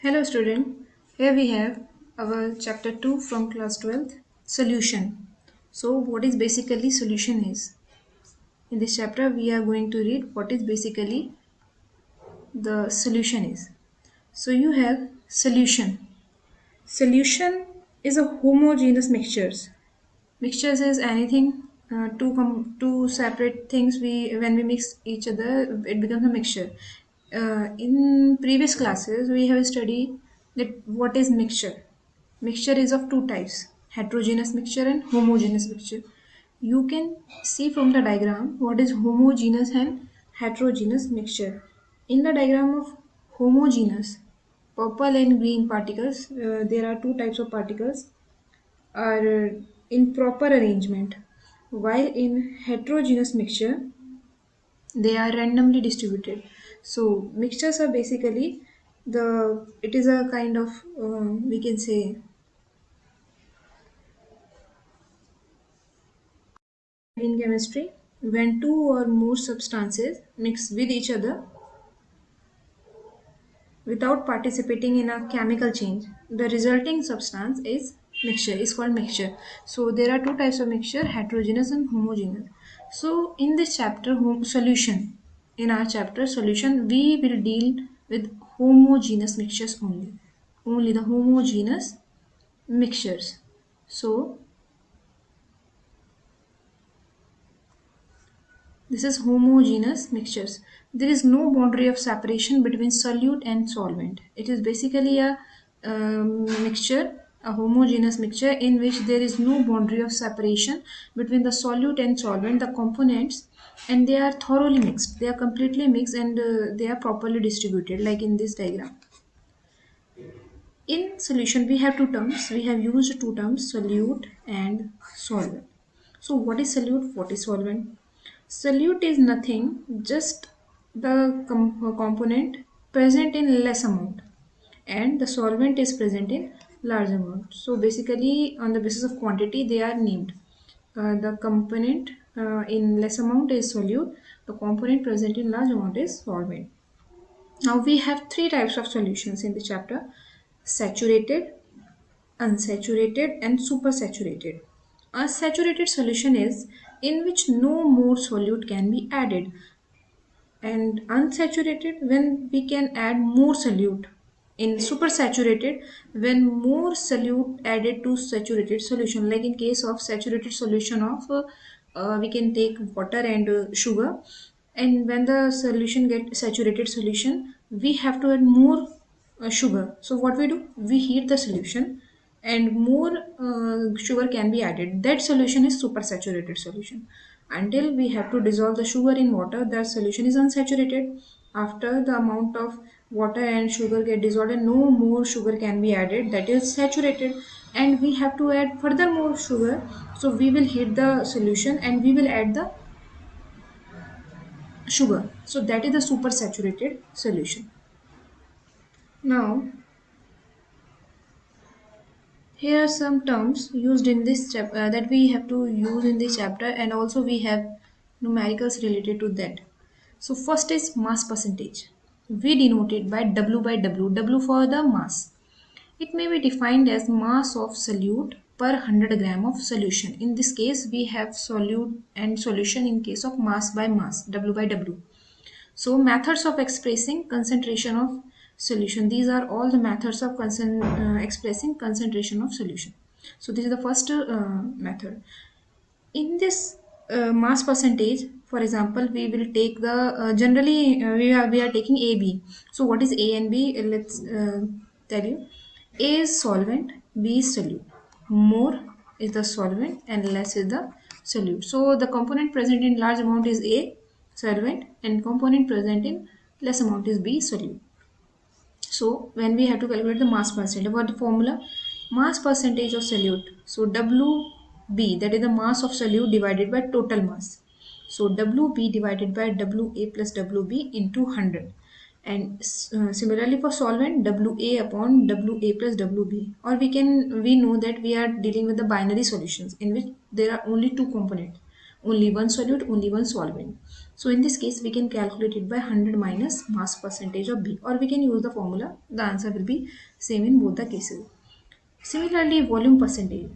Hello student, here we have our chapter 2 from class 12th, solution. So what is basically solution is? In this chapter we are going to read what is basically the solution is. So you have solution. Solution is a homogeneous mixtures. Mixtures is anything two separate things when we mix each other it becomes a mixture. In previous classes we have studied that what is mixture. Mixture is of two types: heterogeneous mixture and homogeneous mixture. You can see from the diagram what is homogeneous and heterogeneous mixture. In the diagram of homogeneous, purple and green particles, there are two types of particles are in proper arrangement, while in heterogeneous mixture they are randomly distributed. So mixtures are basically the it is a kind of we can say in chemistry when two or more substances mix with each other without participating in a chemical change, the resulting substance is called mixture. So there are two types of mixture: heterogeneous and homogeneous. So in this chapter solution, in our chapter solution we will deal with homogeneous mixtures only the homogeneous mixtures. So this is homogeneous mixtures. There is no boundary of separation between solute and solvent. It is basically a mixture, a homogeneous mixture in which there is no boundary of separation between the solute and solvent, the components, and they are thoroughly mixed. They are completely mixed and they are properly distributed, like in this diagram. In solution, we have two terms. We have used two terms, solute and solvent. So what is solute? What is solvent? Solute is nothing, just the component present in less amount, and the solvent is present in large amount. So basically, on the basis of quantity, they are named. The component in less amount is solute. The component present in large amount is solvent. Now we have three types of solutions in the chapter: saturated, unsaturated, and supersaturated. A saturated solution is in which no more solute can be added, and unsaturated when we can add more solute. In supersaturated, when more solute added to saturated solution, like in case of saturated solution of we can take water and sugar, and when the solution get saturated solution we have to add more sugar. So what we do, we heat the solution and more sugar can be added. That solution is supersaturated solution. Until we have to dissolve the sugar in water, that solution is unsaturated. After the amount of water and sugar get dissolved and no more sugar can be added, that is saturated. And we have to add further more sugar, so we will heat the solution and we will add the sugar. So that is the supersaturated solution. Now here are some terms used in this chapter that we have to use in this chapter, and also we have numericals related to that. So first is mass percentage. We denote it by W by W, W for the mass. It may be defined as mass of solute per 100 gram of solution. In this case, we have solute and solution in case of mass by mass, W by W. So methods of expressing concentration of solution. These are all the methods of expressing concentration of solution. So this is the first method. In this mass percentage, for example, we will take the generally we are taking A B. So what is A and B? Let's tell you. A is solvent, B is solute. More is the solvent and less is the solute. So the component present in large amount is A, solvent, and component present in less amount is B, solute. So when we have to calculate the mass percentage, what the formula? Mass percentage of solute. So WB, that is the mass of solute divided by total mass. So WB divided by WA plus WB into 100. And similarly for solvent, WA upon WA plus WB. Or we know that we are dealing with the binary solutions in which there are only two components, only one solute, only one solvent. So in this case, we can calculate it by 100 minus mass percentage of B, or we can use the formula. The answer will be same in both the cases. Similarly, volume percentage.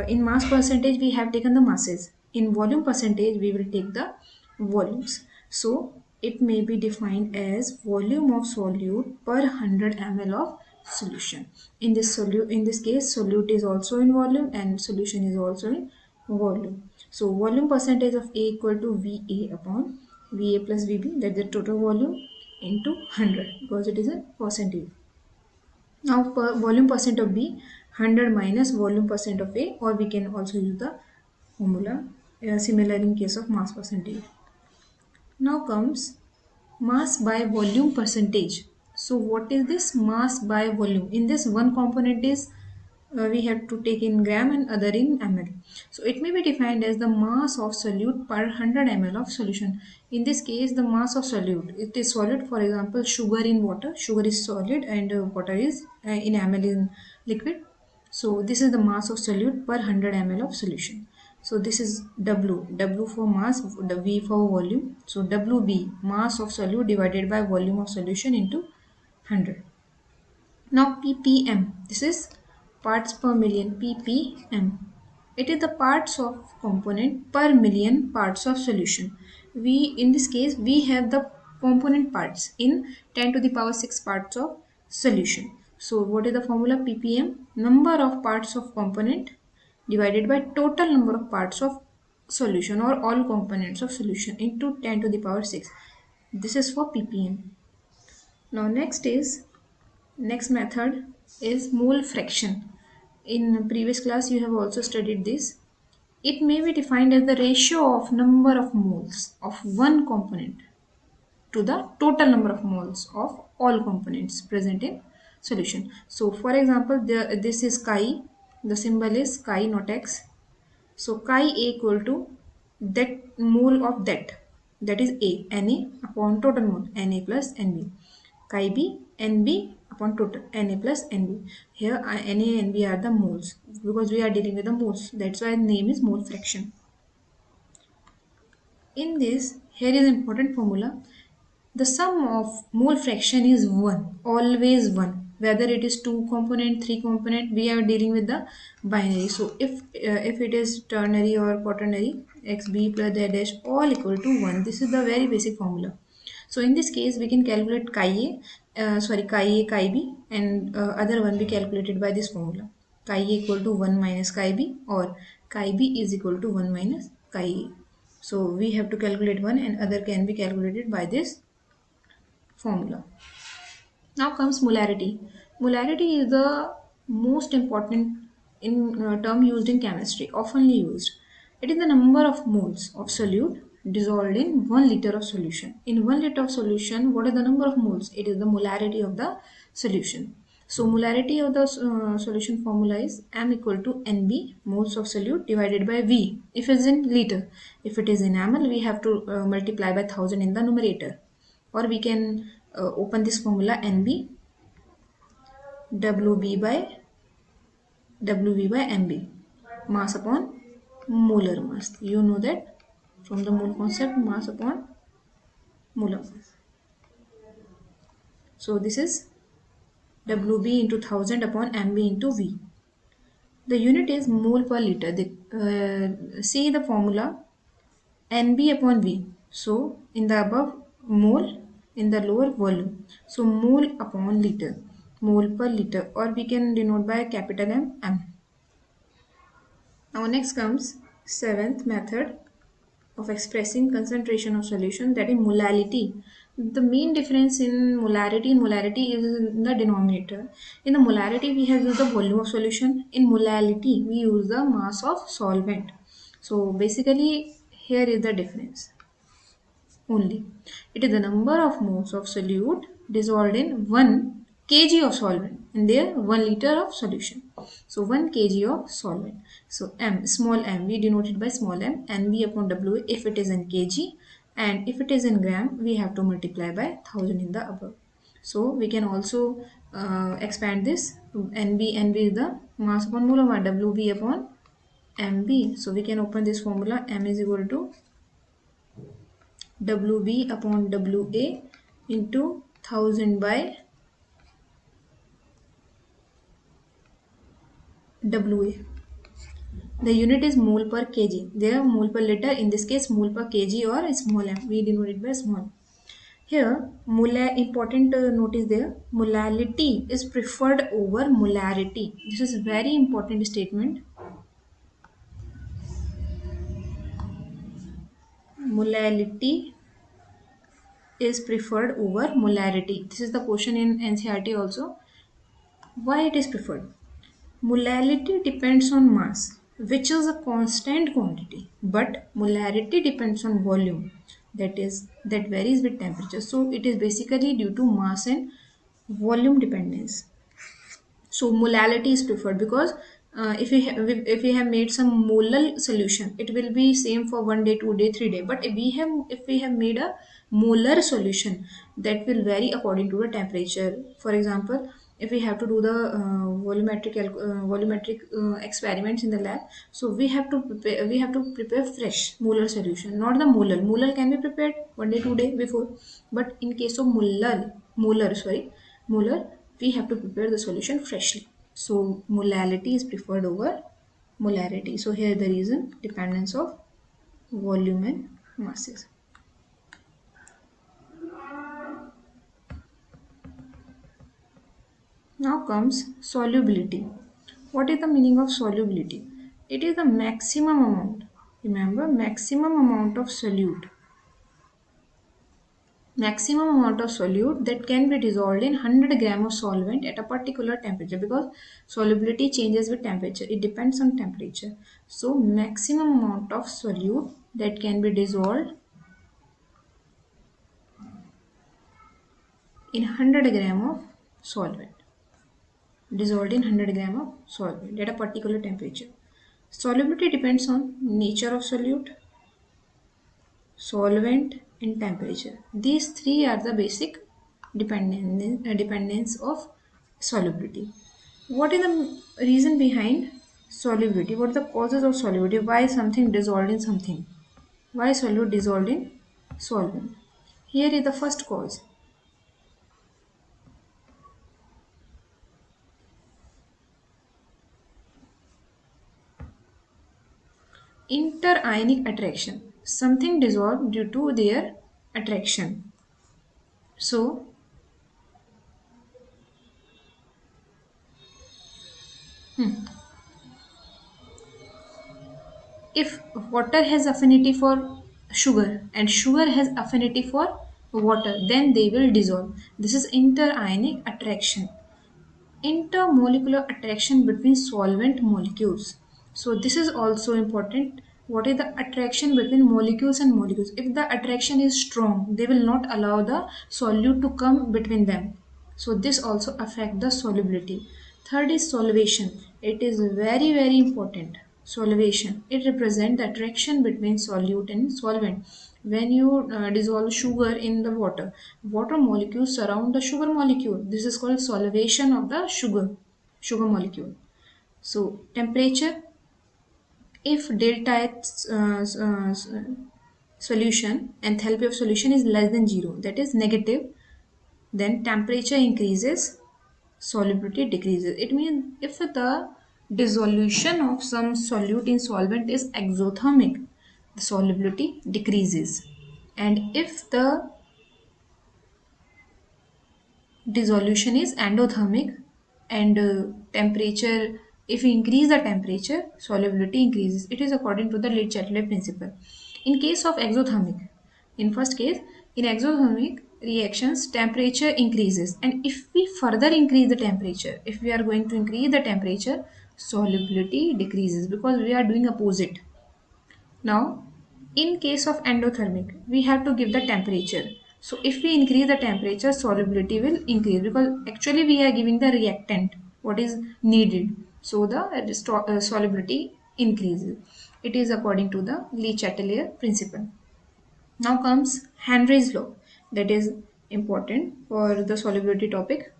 In mass percentage, we have taken the masses. In volume percentage, we will take the volumes. So it may be defined as volume of solute per 100 ml of solution. In this case, solute is also in volume and solution is also in volume. So volume percentage of A equal to VA upon VA plus VB, that's the total volume, into 100 because it is a percentage. Now volume percent of B, 100 minus volume percent of A, or we can also use the formula similar in case of mass percentage. Now comes mass by volume percentage. So what is this mass by volume? In this, one component is we have to take in gram and other in ml. So it may be defined as the mass of solute per 100 ml of solution. In this case, the mass of solute, it is solid. For example, sugar in water. Sugar is solid and water is in ml in liquid. So this is the mass of solute per 100 ml of solution. So this is W for mass, the V for volume. So WB, mass of solute divided by volume of solution into 100. Now ppm, this is parts per million, ppm. It is the parts of component per million parts of solution. In this case, we have the component parts in 10 to the power 6 parts of solution. So what is the formula? ppm, number of parts of component divided by total number of parts of solution, or all components of solution, into 10 to the power 6. This is for ppm. Now next method is mole fraction. In previous class you have also studied this. It may be defined as the ratio of number of moles of one component to the total number of moles of all components present in solution. So for example, this is chi, the symbol is chi, not x. So chi A equal to that mole of that is A, Na upon total mole, Na plus Nb. Chi B, Nb upon total, Na plus Nb. Here Na and Nb are the moles because we are dealing with the moles. That's why the name is mole fraction. In this, here is important formula. The sum of mole fraction is 1, always 1. Whether it is 2 component, 3 component, we are dealing with the binary. So if it is ternary or quaternary, xb plus z dash all equal to 1. This is the very basic formula. So in this case, we can calculate chi A, chi b, and other one be calculated by this formula. Chi A equal to 1 minus chi b, or chi b is equal to 1 minus chi A. So we have to calculate one, and other can be calculated by this formula. Now comes molarity. Molarity is the most important term used in chemistry, oftenly used. It is the number of moles of solute dissolved in 1 liter of solution. In 1 liter of solution, what is the number of moles? It is the molarity of the solution. So molarity of the solution formula is m equal to nb, moles of solute, divided by v if it is in liter. If it is in ml, we have to multiply by 1000 in the numerator. Or we can open this formula nb wb by mb, mass upon molar mass. You know that from the mole concept, mass upon molar mass. So this is wb into 1000 upon mb into v. The unit is mole per liter. See the formula nb upon v. So in the above, mole, in the lower, volume. So mole upon liter, mole per liter, or we can denote by capital M. Now next comes seventh method of expressing concentration of solution, that is molality. The main difference in molarity and molality is in the denominator. In the molarity, we have used the volume of solution. In molality, we use the mass of solvent. So basically, here is the difference only. It is the number of moles of solute dissolved in 1 kg of solvent, and there 1 liter of solution. So 1 kg of solvent. So m, small m, we denote it by small m, and v upon w if it is in kg, and if it is in gram, we have to multiply by 1000 in the above. So we can also expand this. Nb is the mass upon molar, wb upon mb. So we can open this formula. M is equal to WB upon WA into 1000 by WA. The unit is mole per kg. There mole per liter, in this case mole per kg or small m. We denote it by small. Here, important note is there. Molality is preferred over molarity. This is very important statement. Molality is preferred over molarity. This is the question in NCERT also. Why it is preferred? Molality depends on mass, which is a constant quantity, but molarity depends on volume, that varies with temperature. So it is basically due to mass and volume dependence. So molality is preferred because if we have made some molar solution, it will be same for 1 day, 2 day, 3 day. But if we have made a molar solution, that will vary according to the temperature. For example, if we have to do the volumetric experiments in the lab, so we have to prepare fresh molar solution, not the molar. Molar can be prepared 1 day, 2 day before, but in case of molar, we have to prepare the solution freshly. So molality is preferred over molarity. So here the reason, dependence of volume and masses. Now comes solubility. What is the meaning of solubility? It is the maximum amount. Remember, maximum amount of solute. Maximum amount of solute that can be dissolved in 100 gram of solvent at a particular temperature, because solubility changes with temperature. It depends on temperature. So maximum amount of solute that can be dissolved in 100 gram of solvent. Dissolved in 100 gram of solvent at a particular temperature. Solubility depends on nature of solute, solvent and temperature. These three are the basic dependence of solubility. What is the reason behind solubility? What are the causes of solubility? Why something dissolved in something? Why solute dissolved in solvent? Here is the first cause. Interionic attraction. Something dissolved due to their attraction. So if water has affinity for sugar and sugar has affinity for water, then they will dissolve. This is interionic attraction. Intermolecular attraction between solvent molecules. So this is also important. What is the attraction between molecules and molecules? If the attraction is strong, they will not allow the solute to come between them. So this also affect the solubility. Third is solvation. It is very important. Solvation. It represents the attraction between solute and solvent. When you dissolve sugar in the water, water molecules surround the sugar molecule. This is called solvation of the sugar molecule. So temperature, if delta H solution, enthalpy of solution is less than 0, that is negative, then temperature increases, solubility decreases. It means if the dissolution of some solute in solvent is exothermic, the solubility decreases. And if the dissolution is endothermic and temperature, if we increase the temperature, solubility increases. It is according to the Le Chatelet principle. In case of exothermic, in first case, in exothermic reactions, temperature increases, and if we further increase the temperature, if we are going to increase the temperature, solubility decreases, because we are doing opposite. Now, in case of endothermic, we have to give the temperature. So if we increase the temperature, solubility will increase, because actually we are giving the reactant, what is needed. So the solubility increases. It is according to the Le Chatelet principle. Now comes Henry's law, that is important for the solubility topic.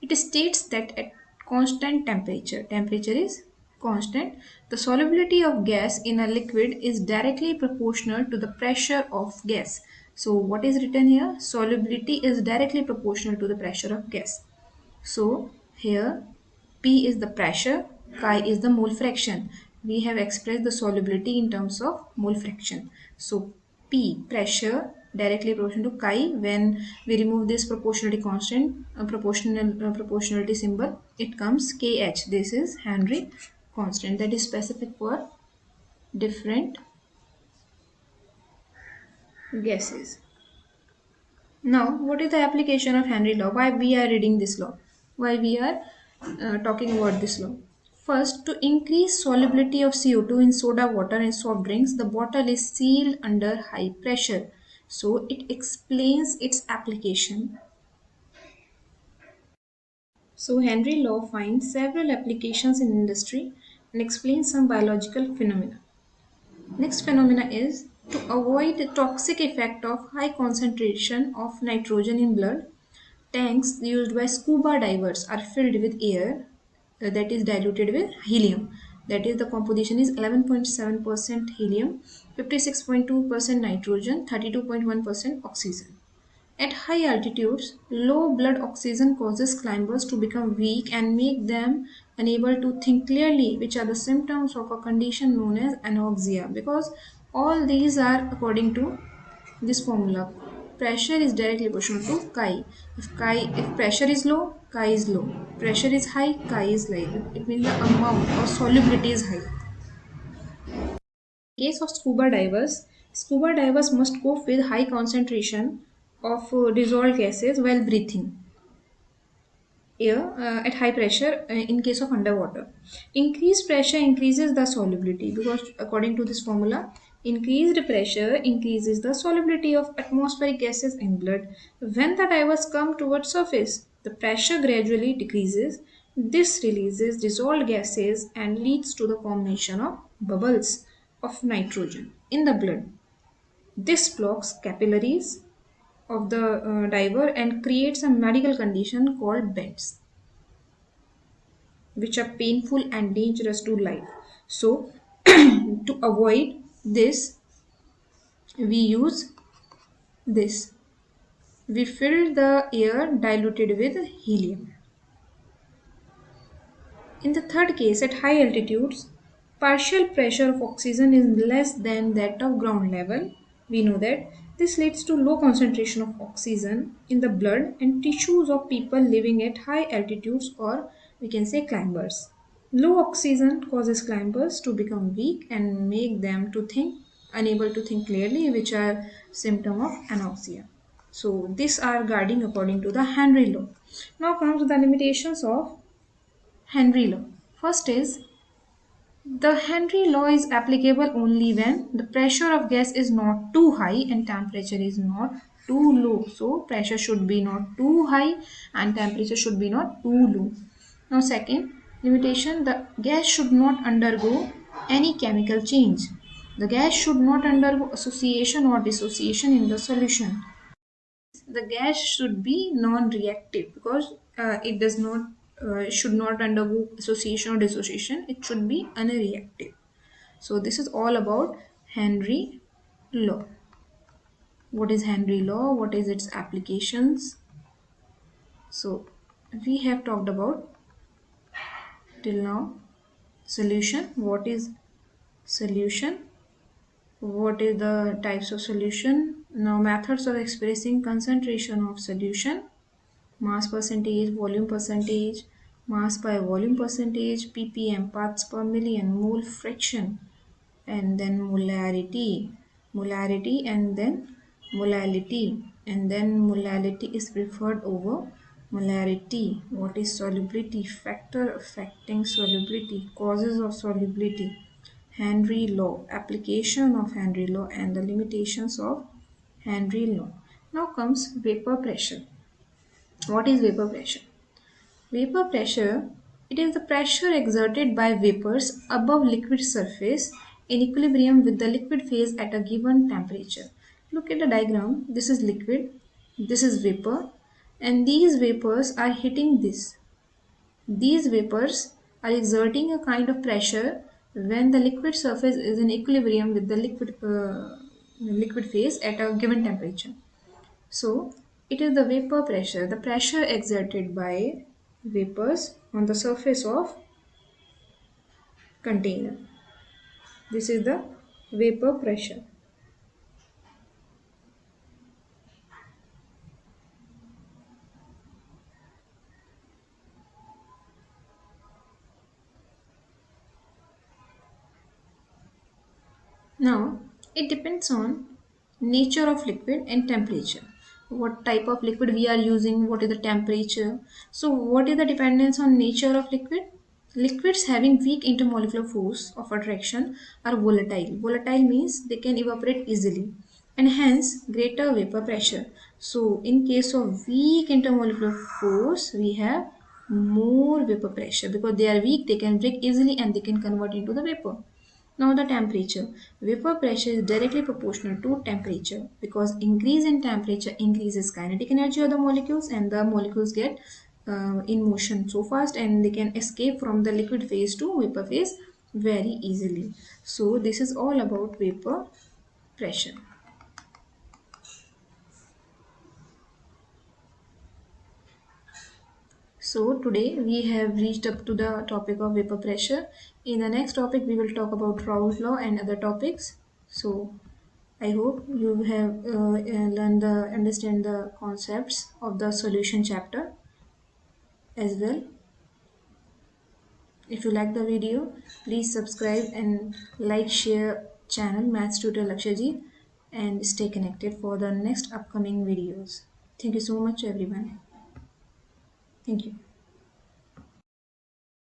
It states that at constant temperature is constant, the solubility of gas in a liquid is directly proportional to the pressure of gas. So what is written here? Solubility is directly proportional to the pressure of gas. So here P is the pressure, chi is the mole fraction. We have expressed the solubility in terms of mole fraction. So P, pressure, directly proportional to chi. When we remove this proportionality constant, proportionality symbol, it comes Kh. This is Henry constant, that is specific for different gases. Now, what is the application of Henry law? Why we are reading this law? Why we are talking about this law? First, to increase solubility of CO2 in soda water and soft drinks, the bottle is sealed under high pressure. So, it explains its application. So, Henry law finds several applications in industry and explains some biological phenomena. Next phenomena is to avoid the toxic effect of high concentration of nitrogen in blood. Tanks used by scuba divers are filled with air that is diluted with helium. That is, the composition is 11.7% helium, 56.2% nitrogen, 32.1% oxygen. At high altitudes, low blood oxygen causes climbers to become weak and make them unable to think clearly, which are the symptoms of a condition known as anoxia. Because all these are according to this formula. Pressure is directly proportional to chi. If pressure is low, chi is low. Pressure is high, chi is high. It means the amount or solubility is high. In case of scuba divers must cope with high concentration of dissolved gases while breathing air at high pressure in case of underwater. Increased pressure increases the solubility because according to this formula, increased pressure increases the solubility of atmospheric gases in blood. When the divers come towards surface, the pressure gradually decreases. This releases dissolved gases and leads to the formation of bubbles of nitrogen in the blood. This blocks capillaries of the diver and creates a medical condition called bends, which are painful and dangerous to life. So, to avoid this, we use this. We fill the air diluted with helium. In the third case, at high altitudes, partial pressure of oxygen is less than that of ground level. We know that this leads to low concentration of oxygen in the blood and tissues of people living at high altitudes, or we can say climbers. Low oxygen causes climbers to become weak and make them to think unable to think clearly, which are symptom of anoxia. So these are guarding according to the Henry law. Now comes the limitations of Henry law. First is the Henry law is applicable only when the pressure of gas is not too high and temperature is not too low. So pressure should be not too high and temperature should be not too low. Now second limitation, the gas should not undergo any chemical change. The gas should not undergo association or dissociation in the solution. The gas should be non-reactive because it does not should not undergo association or dissociation. It should be unreactive. So this is all about Henry law. What is Henry law? What is its applications? So we have talked about till now solution. What is solution? What is the types of solution? Now methods of expressing concentration of solution: mass percentage, volume percentage, mass by volume percentage, ppm, parts per million, mole fraction, and then molarity, and then molality, and then molality is preferred over molarity. What is solubility? Factor affecting solubility, causes of solubility, Henry law, application of Henry law, and the limitations of Henry law. Now comes vapor pressure. What is vapor pressure? Vapor pressure, it is the pressure exerted by vapors above liquid surface in equilibrium with the liquid phase at a given temperature. Look at the diagram. This is liquid, this is vapor, and these vapors are hitting this. These vapors are exerting a kind of pressure when the liquid surface is in equilibrium with the liquid phase at a given temperature. So it is the vapor pressure, the pressure exerted by vapors on the surface of container. This is the vapor pressure. Now, it depends on nature of liquid and temperature. What type of liquid we are using, what is the temperature. So, what is the dependence on nature of liquid? Liquids having weak intermolecular force of attraction are volatile. Volatile means they can evaporate easily and hence greater vapor pressure. So, in case of weak intermolecular force, we have more vapor pressure because they are weak, they can break easily and they can convert into the vapor. Now the temperature. Vapor pressure is directly proportional to temperature because increase in temperature increases kinetic energy of the molecules and the molecules get in motion so fast and they can escape from the liquid phase to vapor phase very easily. So this is all about vapor pressure. So today we have reached up to the topic of vapor pressure. In the next topic we will talk about Raoult law and other topics. So I hope you have learned the understand the concepts of the solution chapter as well. If you like the video, please subscribe and like share channel Maths Tutor Lakshaji and stay connected for the next upcoming videos. Thank you so much everyone. Thank you.